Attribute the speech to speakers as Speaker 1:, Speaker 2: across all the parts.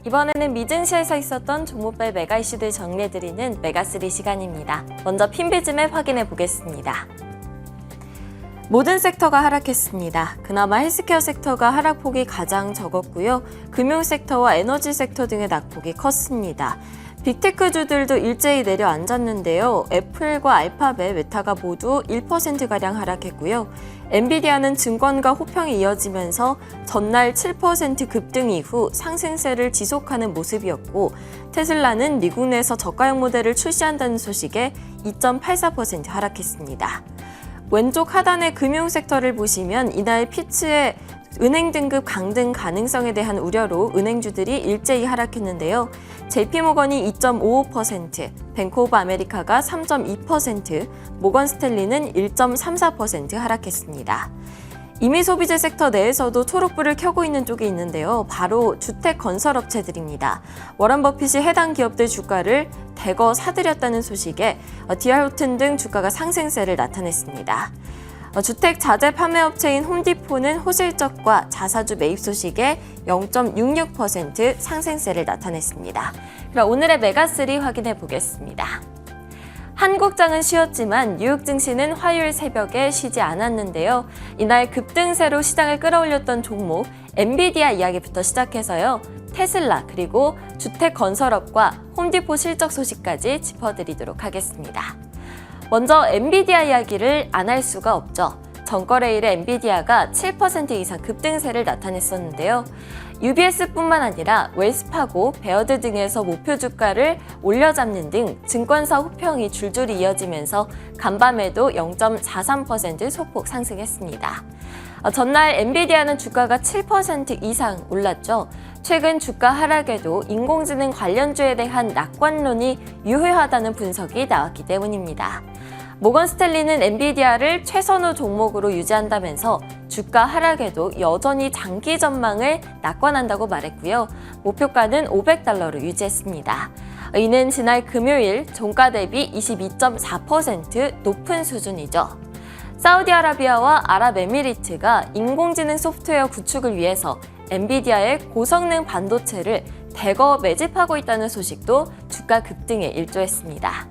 Speaker 1: 이번에는 미증시에서 있었던 종목별 메가 이슈들 정리해드리는 메가3 시간입니다. 먼저 핀비즈맵 확인해 보겠습니다. 모든 섹터가 하락했습니다. 그나마 헬스케어 섹터가 하락폭이 가장 적었고요. 금융 섹터와 에너지 섹터 등의 낙폭이 컸습니다. 빅테크주들도 일제히 내려앉았는데요. 애플과 알파벳, 메타가 모두 1%가량 하락했고요. 엔비디아는 증권가 호평이 이어지면서 전날 7% 급등 이후 상승세를 지속하는 모습이었고, 테슬라는 미국 내에서 저가형 모델을 출시한다는 소식에 2.84% 하락했습니다. 왼쪽 하단의 금융 섹터를 보시면 이날 피츠의 은행 등급 강등 가능성에 대한 우려로 은행주들이 일제히 하락했는데요. JP모건이 2.55%, 뱅크 오브 아메리카가 3.2%, 모건 스탠리는 1.34% 하락했습니다. 이미 소비재 섹터 내에서도 초록불을 켜고 있는 쪽이 있는데요. 바로 주택 건설 업체들입니다. 워런 버핏이 해당 기업들 주가를 대거 사들였다는 소식에 디알호튼 등 주가가 상승세를 나타냈습니다. 주택 자재 판매 업체인 홈디포는 호실적과 자사주 매입 소식에 0.66% 상승세를 나타냈습니다. 그럼 오늘의 메가3 확인해 보겠습니다. 한국장은 쉬었지만 뉴욕 증시는 화요일 새벽에 쉬지 않았는데요. 이날 급등세로 시장을 끌어올렸던 종목 엔비디아 이야기부터 시작해서요. 테슬라 그리고 주택 건설업과 홈디포 실적 소식까지 짚어드리도록 하겠습니다. 먼저 엔비디아 이야기를 안 할 수가 없죠. 전거래일에 엔비디아가 7% 이상 급등세를 나타냈었는데요. UBS뿐만 아니라 웰스파고, 베어드 등에서 목표 주가를 올려잡는 등 증권사 호평이 줄줄이 이어지면서 간밤에도 0.43% 소폭 상승했습니다. 전날 엔비디아는 주가가 7% 이상 올랐죠. 최근 주가 하락에도 인공지능 관련주에 대한 낙관론이 유효하다는 분석이 나왔기 때문입니다. 모건 스탠리는 엔비디아를 최선호 종목으로 유지한다면서 주가 하락에도 여전히 장기 전망을 낙관한다고 말했고요. 목표가는 $500로 유지했습니다. 이는 지난 금요일 종가 대비 22.4% 높은 수준이죠. 사우디아라비아와 아랍에미리트가 인공지능 소프트웨어 구축을 위해서 엔비디아의 고성능 반도체를 대거 매집하고 있다는 소식도 주가 급등에 일조했습니다.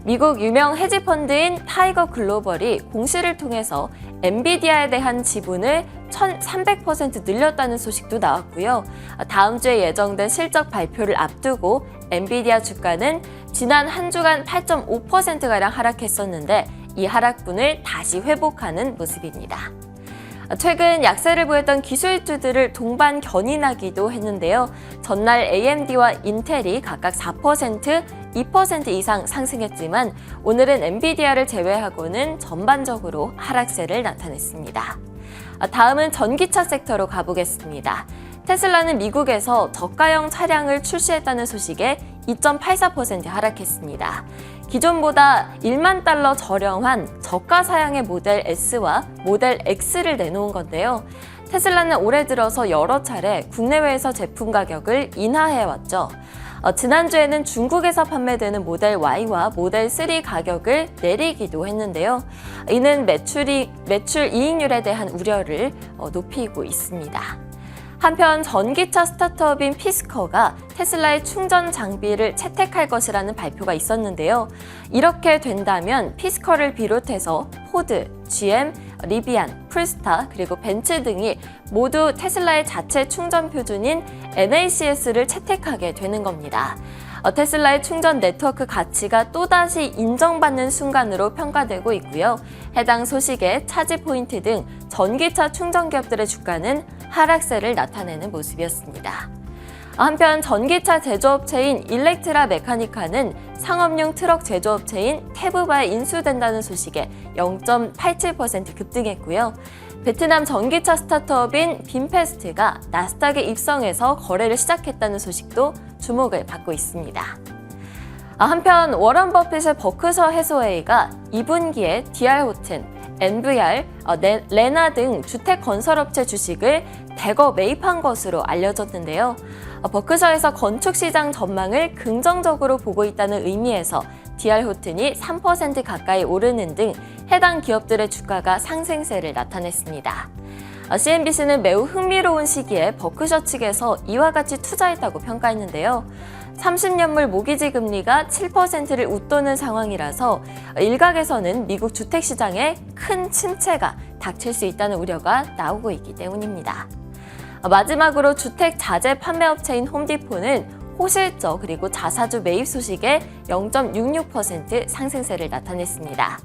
Speaker 1: 미국 유명 헤지펀드인 타이거 글로벌이 공시를 통해서 엔비디아에 대한 지분을 1,300% 늘렸다는 소식도 나왔고요. 다음 주에 예정된 실적 발표를 앞두고 엔비디아 주가는 지난 한 주간 8.5%가량 하락했었는데 이 하락분을 다시 회복하는 모습입니다. 최근 약세를 보였던 기술주들을 동반 견인하기도 했는데요. 전날 AMD와 인텔이 각각 4%, 2% 이상 상승했지만 오늘은 엔비디아를 제외하고는 전반적으로 하락세를 나타냈습니다. 다음은 전기차 sek터로 가보겠습니다. 테슬라는 미국에서 저가형 차량을 출시했다는 소식에 2.84% 하락했습니다. 기존보다 $10,000 저렴한 저가 사양의 모델 S와 모델 X를 내놓은 건데요. 테슬라는 올해 들어서 여러 차례 국내외에서 제품 가격을 인하해왔죠. 지난주에는 중국에서 판매되는 모델 Y와 모델 3 가격을 내리기도 했는데요. 이는 매출 이익률에 대한 우려를 높이고 있습니다. 한편 전기차 스타트업인 피스커가 테슬라의 충전 장비를 채택할 것이라는 발표가 있었는데요. 이렇게 된다면 피스커를 비롯해서 포드, GM, 리비안, 풀스타 그리고 벤츠 등이 모두 테슬라의 자체 충전 표준인 NACS를 채택하게 되는 겁니다. 테슬라의 충전 네트워크 가치가 또다시 인정받는 순간으로 평가되고 있고요. 해당 소식에 차지 포인트 등 전기차 충전 기업들의 주가는 하락세를 나타내는 모습이었습니다. 한편 전기차 제조업체인 일렉트라 메카니카는 상업용 트럭 제조업체인 테브바에 인수된다는 소식에 0.87% 급등했고요. 베트남 전기차 스타트업인 빔페스트가 나스닥에 입성해서 거래를 시작했다는 소식도 주목을 받고 있습니다. 한편 워런 버핏의 버크셔 해서웨이가 2분기에 디알호튼, NVR, 레나 등 주택 건설업체 주식을 대거 매입한 것으로 알려졌는데요. 버크셔에서 건축시장 전망을 긍정적으로 보고 있다는 의미에서 디알호튼이 3% 가까이 오르는 등 해당 기업들의 주가가 상승세를 나타냈습니다. CNBC는 매우 흥미로운 시기에 버크셔 측에서 이와 같이 투자했다고 평가했는데요. 30년물 모기지 금리가 7%를 웃도는 상황이라서 일각에서는 미국 주택시장에 큰 침체가 닥칠 수 있다는 우려가 나오고 있기 때문입니다. 마지막으로 주택 자재 판매업체인 홈디포는 호실적 그리고 자사주 매입 소식에 0.66% 상승세를 나타냈습니다.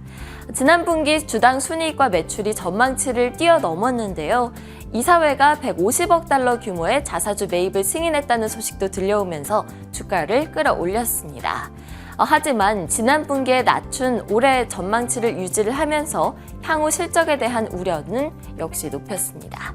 Speaker 1: 지난 분기 주당 순이익과 매출이 전망치를 뛰어넘었는데요. 이사회가 150억 달러 규모의 자사주 매입을 승인했다는 소식도 들려오면서 주가를 끌어올렸습니다. 하지만 지난 분기에 낮춘 올해 전망치를 유지를 하면서 향후 실적에 대한 우려는 역시 높였습니다.